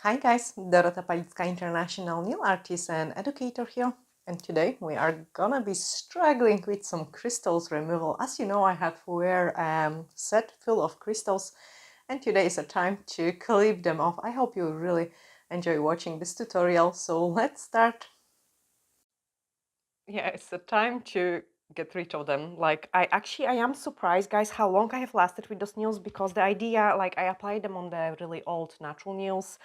Hi guys, Dorota Palicka, international nail artist and educator here. And today we are gonna be struggling with some crystals removal. As you know, I have wear set full of crystals, and today is a time to clip them off. I hope you really enjoy watching this tutorial. So let's start. Yeah, it's the time to get rid of them. Like I am surprised, guys, how long I have lasted with those nails, because the idea, like, I applied them on the really old natural nails,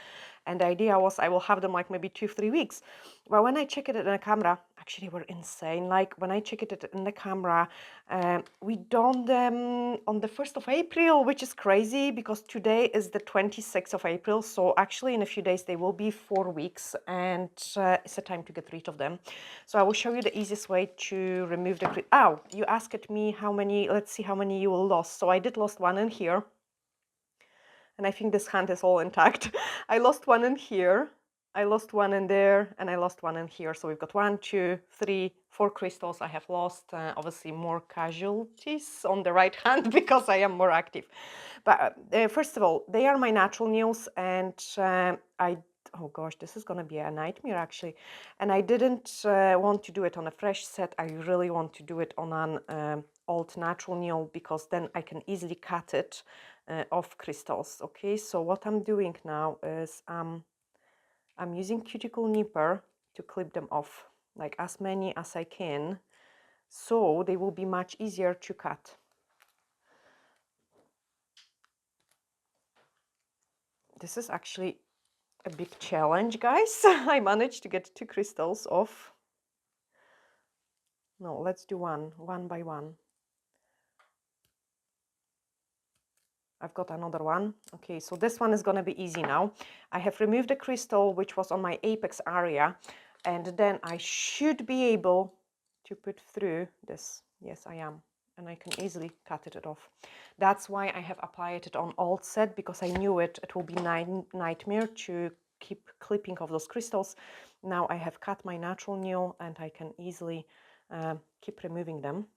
and the idea was I will have them like maybe 2-3 weeks. But when I check it in the camera, actually they were insane. Like when I check it in the camera, we done them on the 1st of April, which is crazy because today is the 26th of April. So actually in a few days they will be 4 weeks, and it's a time to get rid of them. So I will show you the easiest way to remove the... Oh, you asked me how many, let's see how many you will lost. So I did lost one in here. And I think this hand is all intact. I lost one in here, I lost one in there, and I lost one in here. So we've got 1, 2, 3, 4 crystals I have lost. Obviously more casualties on the right hand because I am more active. But first of all, they are my natural nails, and oh gosh, this is gonna be a nightmare actually. And I didn't want to do it on a fresh set. I really want to do it on an old natural nail, because then I can easily cut it off crystals. Okay, so what I'm doing now is I'm using cuticle nipper to clip them off, like as many as I can, so they will be much easier to cut. This is actually a big challenge, guys. I managed to get 2 crystals off. No, let's do one by one. I've got another one. Okay, so this one is going to be easy now. I have removed the crystal which was on my apex area, and then I should be able to put through this. Yes, I am. And I can easily cut it off. That's why I have applied it on alt set, because I knew it will be nightmare to keep clipping of those crystals. Now I have cut my natural nail, and I can easily keep removing them.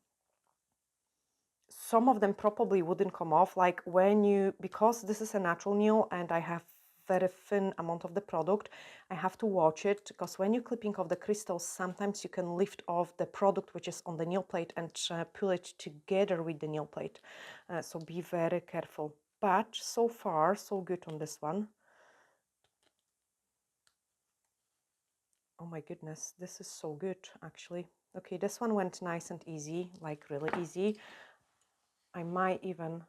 Some of them probably wouldn't come off, like when you, because this is a natural nail and I have very thin amount of the product, I have to watch it, because when you're clipping off the crystals, sometimes you can lift off the product which is on the nail plate and pull it together with the nail plate. So be very careful. But so far, so good on this one. Oh my goodness, this is so good actually. Okay, this one went nice and easy, like really easy. I might even...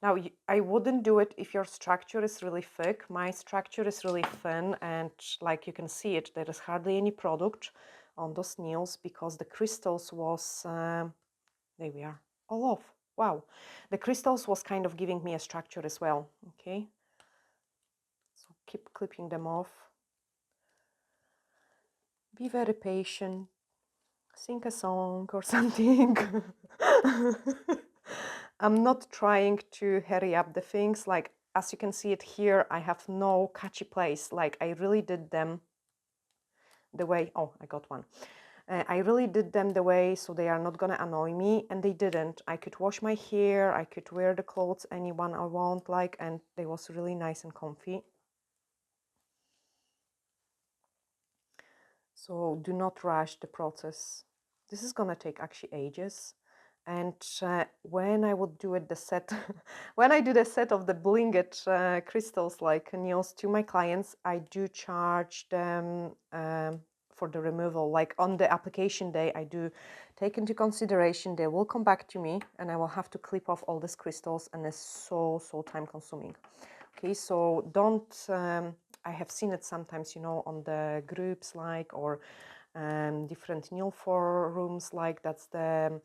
Now, I wouldn't do it if your structure is really thick. My structure is really thin, and like you can see it, there is hardly any product on those nails, because the crystals was, there we are, all off. Wow. The crystals was kind of giving me a structure as well, okay? So keep clipping them off. Be very patient. Sing a song or something. I'm not trying to hurry up the things. Like, as you can see it here, I have no catchy place. Like, I really did them the way... Oh, I got one. I really did them the way so they are not gonna annoy me, and they didn't. I could wash my hair, I could wear the clothes anyone I want, like, and they was really nice and comfy. So do not rush the process. This is gonna take actually ages. And when I would do it, the set, when I do the set of the blinget crystals like nails to my clients, I do charge them for the removal. Like on the application day, I do take into consideration they will come back to me, and I will have to clip off all these crystals, and it's so time consuming. Okay, so don't... I have seen it sometimes, you know, on the groups, like, or different nail forums, like that's the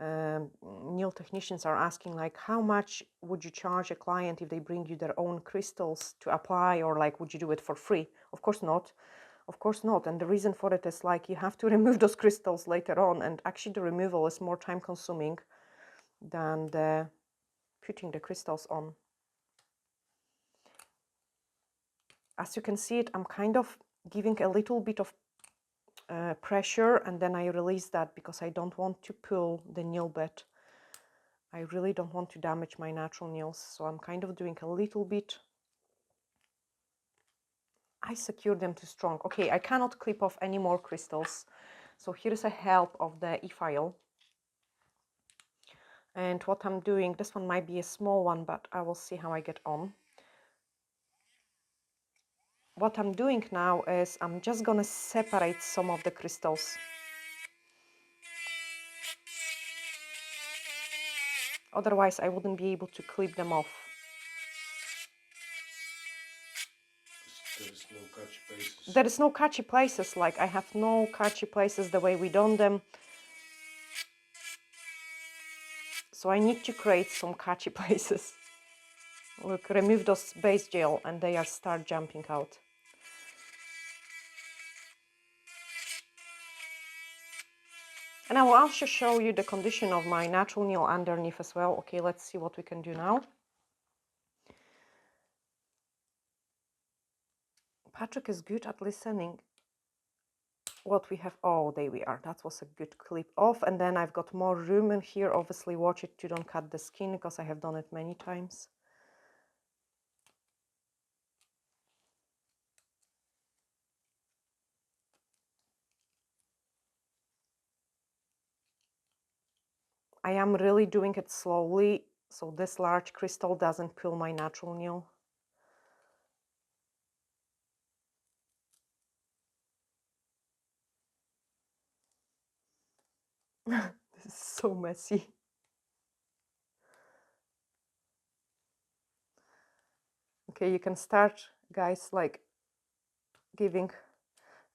nail technicians are asking, like, how much would you charge a client if they bring you their own crystals to apply, or like, would you do it for free? Of course not. Of course not. And the reason for it is, like, you have to remove those crystals later on, and actually the removal is more time consuming than the putting the crystals on. As you can see it, I'm kind of giving a little bit of pressure, and then I release that because I don't want to pull the nail bed. I really don't want to damage my natural nails, so I'm kind of doing a little bit. I secured them too strong. Okay, I cannot clip off any more crystals. So here's a help of the e-file. And what I'm doing, this one might be a small one, but I will see how I get on. What I'm doing now is I'm just gonna separate some of the crystals. Otherwise, I wouldn't be able to clip them off. There's no catchy places. There is no catchy places, like I have no catchy places the way we done them. So I need to create some catchy places. Look, remove those base gel and they are start jumping out. And I will also show you the condition of my natural nail underneath as well. Okay, let's see what we can do now. Patrick is good at listening. What we have, oh, there we are. That was a good clip off. And then I've got more room in here. Obviously, watch it to don't cut the skin because I have done it many times. I am really doing it slowly, so this large crystal doesn't pull my natural nail. This is so messy. Okay, you can start, guys, like giving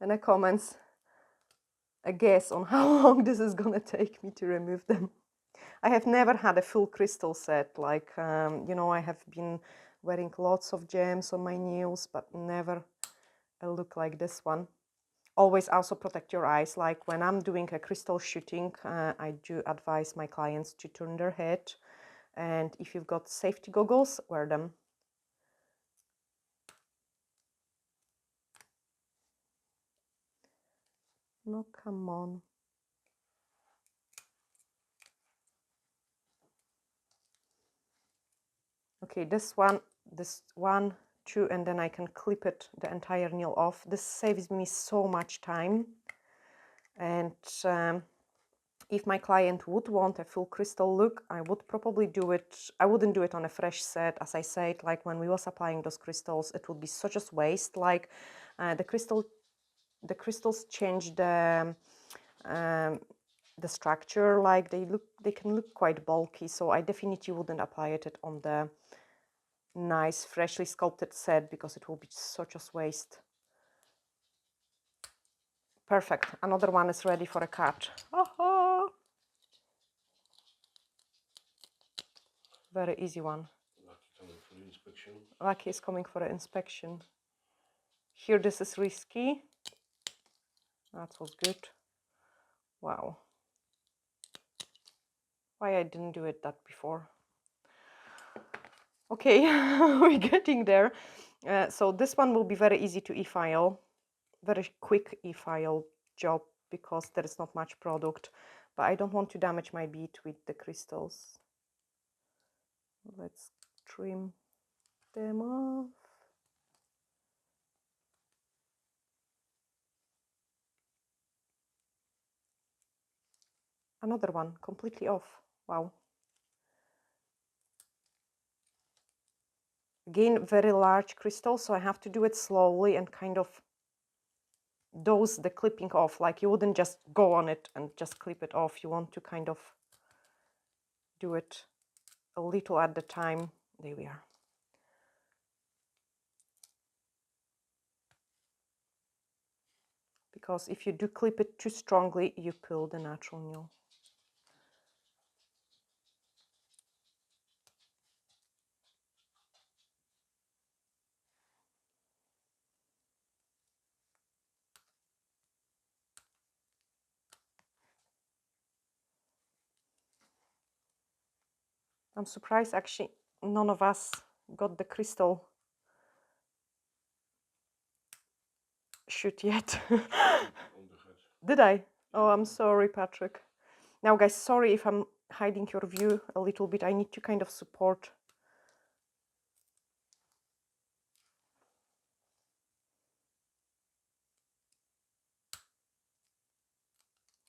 in the comments a guess on how long this is gonna take me to remove them. I have never had a full crystal set, like, you know, I have been wearing lots of gems on my nails, but never a look like this one. Always also protect your eyes, like when I'm doing a crystal shooting, I do advise my clients to turn their head, and if you've got safety goggles, wear them. No, come on. Okay, this one, 2, and then I can clip it, the entire nail off. This saves me so much time. And if my client would want a full crystal look, I would probably do it. I wouldn't do it on a fresh set. As I said, like when we was applying those crystals, it would be such a waste. Like the crystals change the structure, like they can look quite bulky, so I definitely wouldn't apply it on the nice freshly sculpted set because it will be such a waste. Perfect. Another one is ready for a cut. Oh, very easy one. Lucky coming for the inspection. Lucky is coming for an inspection. Here this is risky. That was good. Wow. Why I didn't do it that before. Okay, we're getting there. So this one will be very easy to e-file. Very quick e-file job because there is not much product. But I don't want to damage my bead with the crystals. Let's trim them off. Another one, completely off. Wow. Again, very large crystal, so I have to do it slowly and kind of dose the clipping off. Like you wouldn't just go on it and just clip it off. You want to kind of do it a little at the time. There we are. Because if you do clip it too strongly, you pull the natural nail. I'm surprised actually none of us got the crystal shoot yet. Did I? Oh, I'm sorry, Patrick. Now, guys, sorry if I'm hiding your view a little bit. I need to kind of support.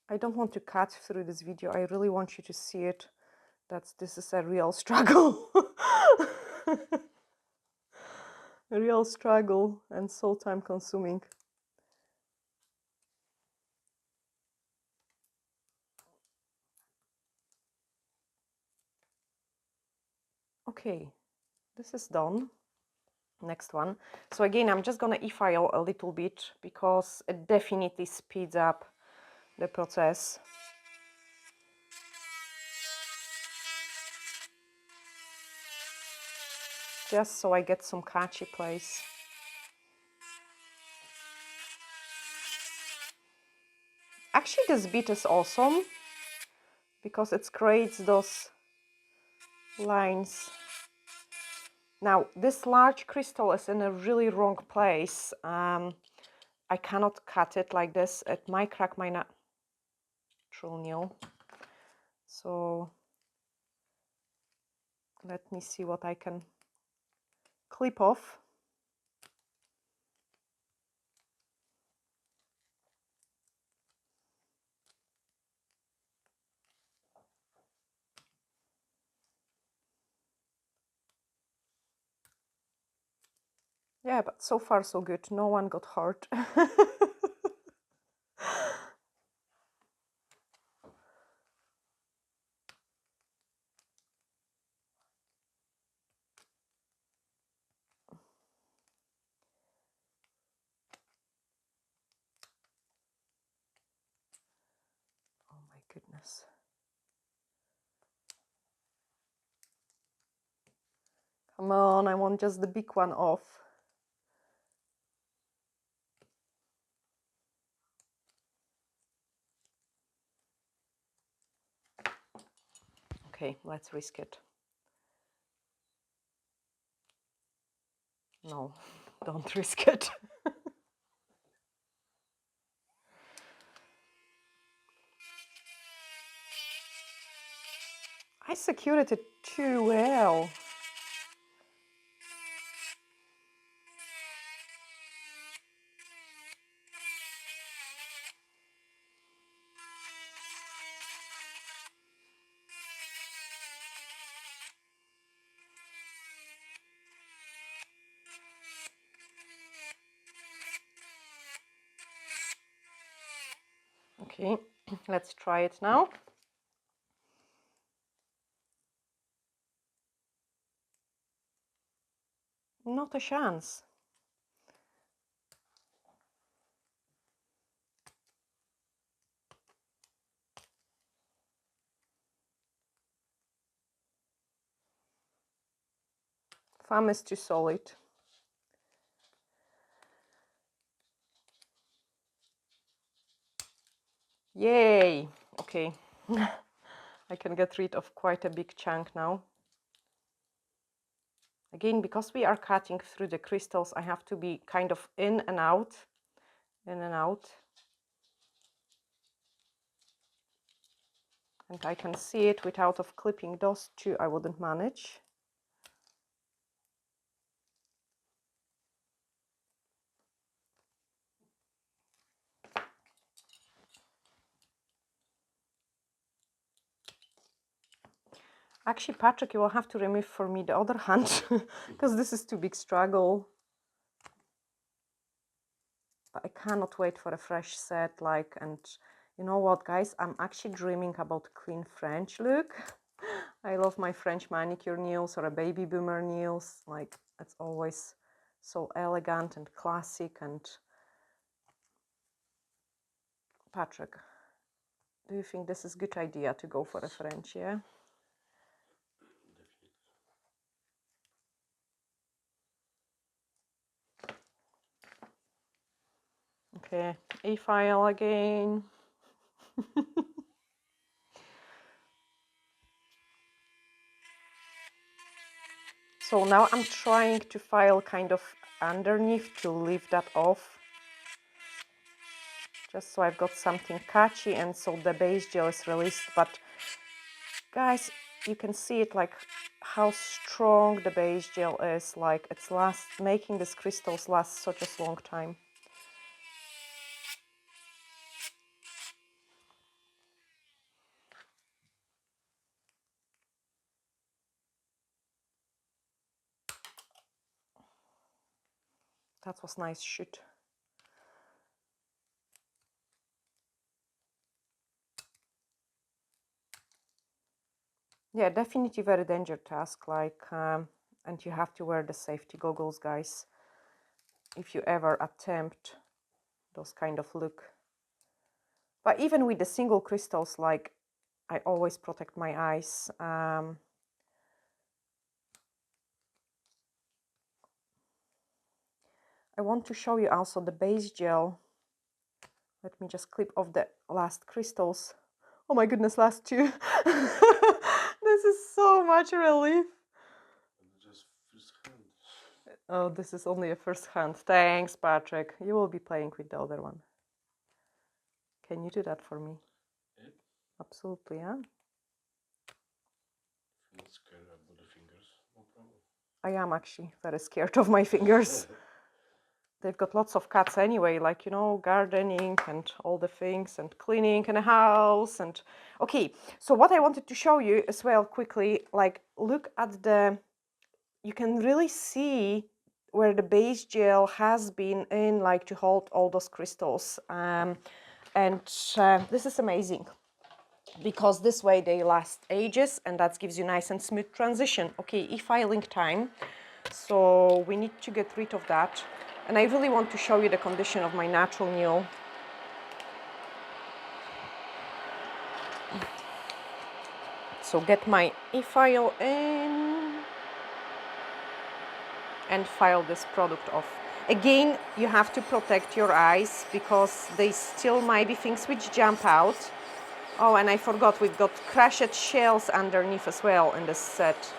I don't want to cut through this video. I really want you to see it. This is a real struggle. A real struggle and so time consuming. Okay, this is done. Next one. So again, I'm just gonna e-file a little bit because it definitely speeds up the process. Just so I get some catchy plays. Actually, this beat is awesome because it creates those lines. Now, this large crystal is in a really wrong place. I cannot cut it like this. It might crack my natural nail. So let me see what I can clip off. Yeah, but so far so good. No one got hurt. Oh my goodness. Come on, I want just the big one off. Okay, let's risk it. No, don't risk it. I secured it too well. Okay, let's try it now. Not a chance. Thumb is too solid. Yay! Okay, I can get rid of quite a big chunk now. Again, because we are cutting through the crystals, I have to be kind of in and out, in and out. And I can see it without of clipping those two, I wouldn't manage. Actually, Patrick, you will have to remove for me the other hand because this is too big struggle. But I cannot wait for a fresh set, like, and you know what, guys, I'm actually dreaming about clean French look. I love my French manicure nails or a baby boomer nails. Like, it's always so elegant and classic. And Patrick, do you think this is a good idea to go for a French, yeah? Okay, e-file again. So now I'm trying to file kind of underneath to leave that off. Just so I've got something catchy and so the base gel is released, but Guys, you can see it like how strong the base gel is, like it's making these crystals last such a long time. That was nice shoot. Yeah, definitely very dangerous task, like, and you have to wear the safety goggles, guys, if you ever attempt those kind of look. But even with the single crystals, like, I always protect my eyes. I want to show you also the base gel. Let me just clip off the last crystals. Oh my goodness, last two. This is so much relief. Just first hand. Oh, this is only a first hand. Thanks, Patrick. You will be playing with the other one. Can you do that for me? Yeah. Absolutely, yeah. If you're not scared about the fingers, no problem. I am actually very scared of my fingers. They've got lots of cuts anyway, like, you know, gardening and all the things and cleaning in a house. And okay, so what I wanted to show you as well quickly, like, look at the, you can really see where the base gel has been in, like, to hold all those crystals. This is amazing because this way they last ages, and that gives you nice and smooth transition. Okay, e-filing time. So we need to get rid of that. And I really want to show you the condition of my natural nail. So get my e-file in and file this product off. Again, you have to protect your eyes because they still might be things which jump out. Oh, and I forgot, we've got crushed shells underneath as well in this set.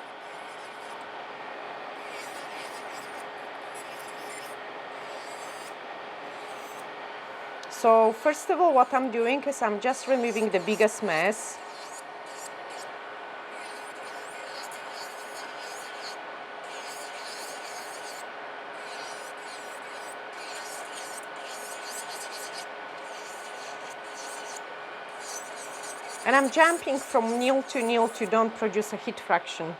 So first of all, what I'm doing is I'm just removing the biggest mess. And I'm jumping from nail to don't produce a heat fraction.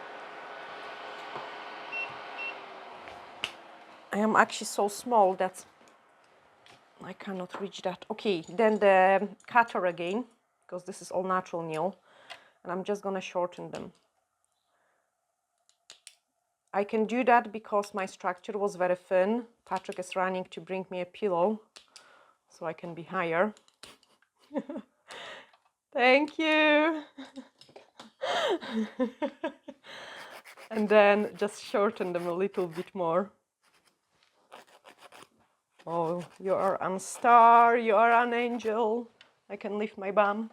I am actually so small that I cannot reach that. Okay, then the cutter again, because this is all natural nail, and I'm just gonna shorten them. I can do that because my structure was very thin. Patrick is running to bring me a pillow so I can be higher. Thank you. And then just shorten them a little bit more. Oh, you are a star, you are an angel. I can lift my bum.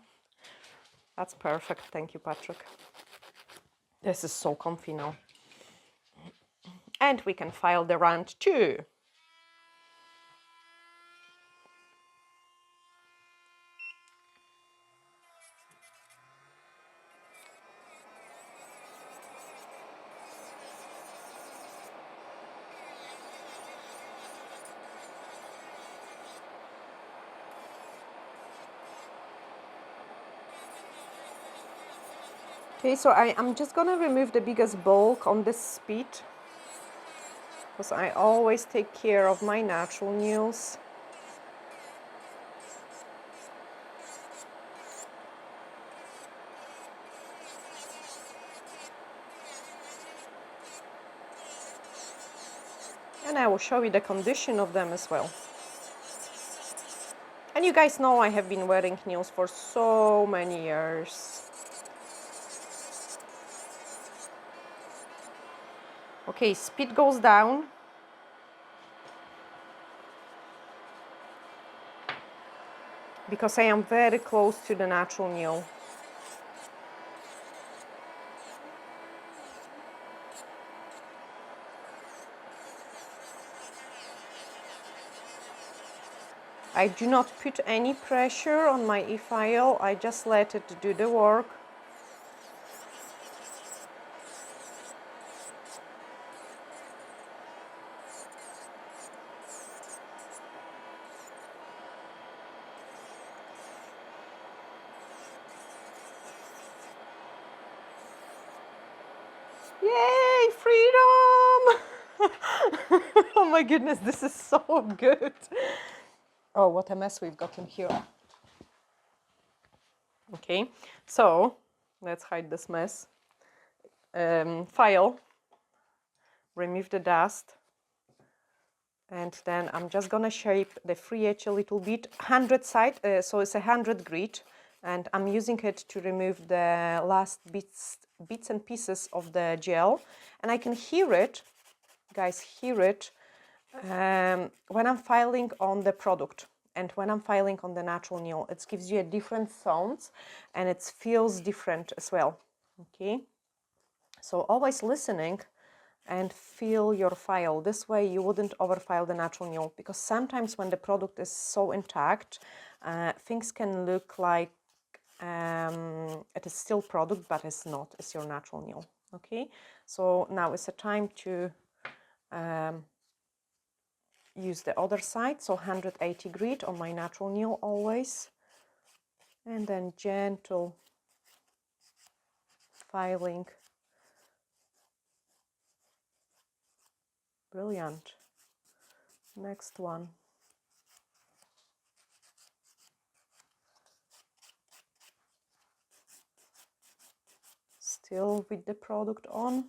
That's perfect. Thank you, Patrick. This is so comfy now. And we can file the rand too. Okay, so I'm just gonna remove the biggest bulk on this speed because I always take care of my natural nails. And I will show you the condition of them as well. And you guys know I have been wearing nails for so many years. Okay, speed goes down. Because I am very close to the natural nail. I do not put any pressure on my e-file, I just let it do the work. Yay, freedom! Oh my goodness, this is so good. Oh, what a mess we've got in here. Okay, so let's hide this mess. File, remove the dust, and then I'm just gonna shape the free edge a little bit. 100 side, so it's 100 grit, and I'm using it to remove the last bits and pieces of the gel, and I can hear it, guys, hear it when I'm filing on the product and when I'm filing on the natural nail. It gives you a different sounds and it feels different as well. Okay, so always listening and feel your file. This way you wouldn't overfile the natural nail, because sometimes when the product is so intact, things can look like it is still product, but it's not, it's your natural nail. Okay, so now it's a time to use the other side, so 180 grit on my natural nail always, and then gentle filing. Brilliant. Next one. Still with the product on.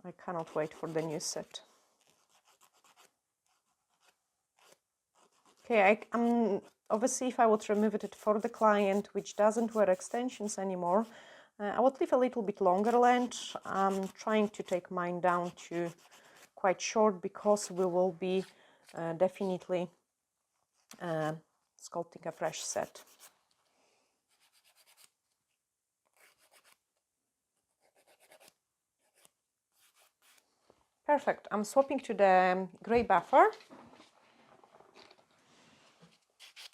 I cannot wait for the new set. Okay, I'm obviously, if I would remove it for the client which doesn't wear extensions anymore, I would leave a little bit longer length. I'm trying to take mine down to quite short, because we will be definitely sculpting a fresh set. Perfect. I'm swapping to the gray buffer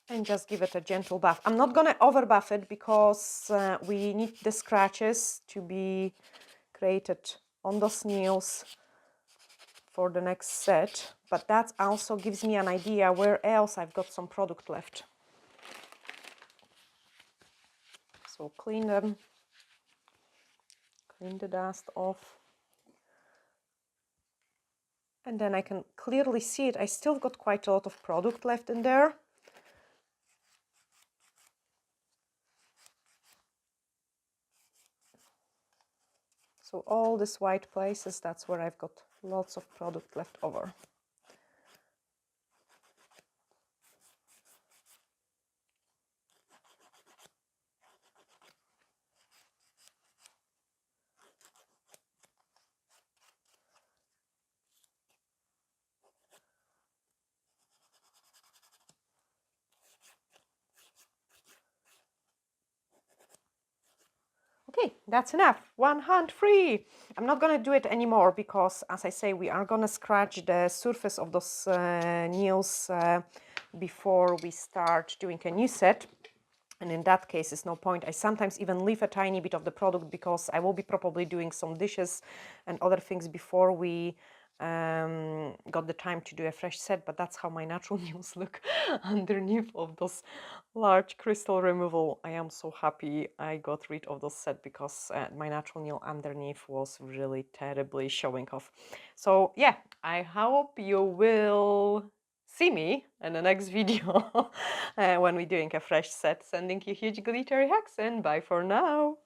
and just give it a gentle buff. I'm not going to over buff it, because we need the scratches to be created on those nails for the next set, but that also gives me an idea where else I've got some product left. So clean them, clean the dust off, and then I can clearly see it. I still got quite a lot of product left in there. So all these white places, that's where I've got lots of product left over. Okay, that's enough. One hand free. I'm not going to do it anymore, because, as I say, we are going to scratch the surface of those nails before we start doing a new set. And in that case, it's no point. I sometimes even leave a tiny bit of the product, because I will be probably doing some dishes and other things before we got the time to do a fresh set. But that's how my natural nails look underneath of those large crystal removal. I am so happy I got rid of those set, because my natural nail underneath was really terribly showing off. So yeah, I hope you will see me in the next video when we're doing a fresh set. Sending you huge glittery hugs, and bye for now.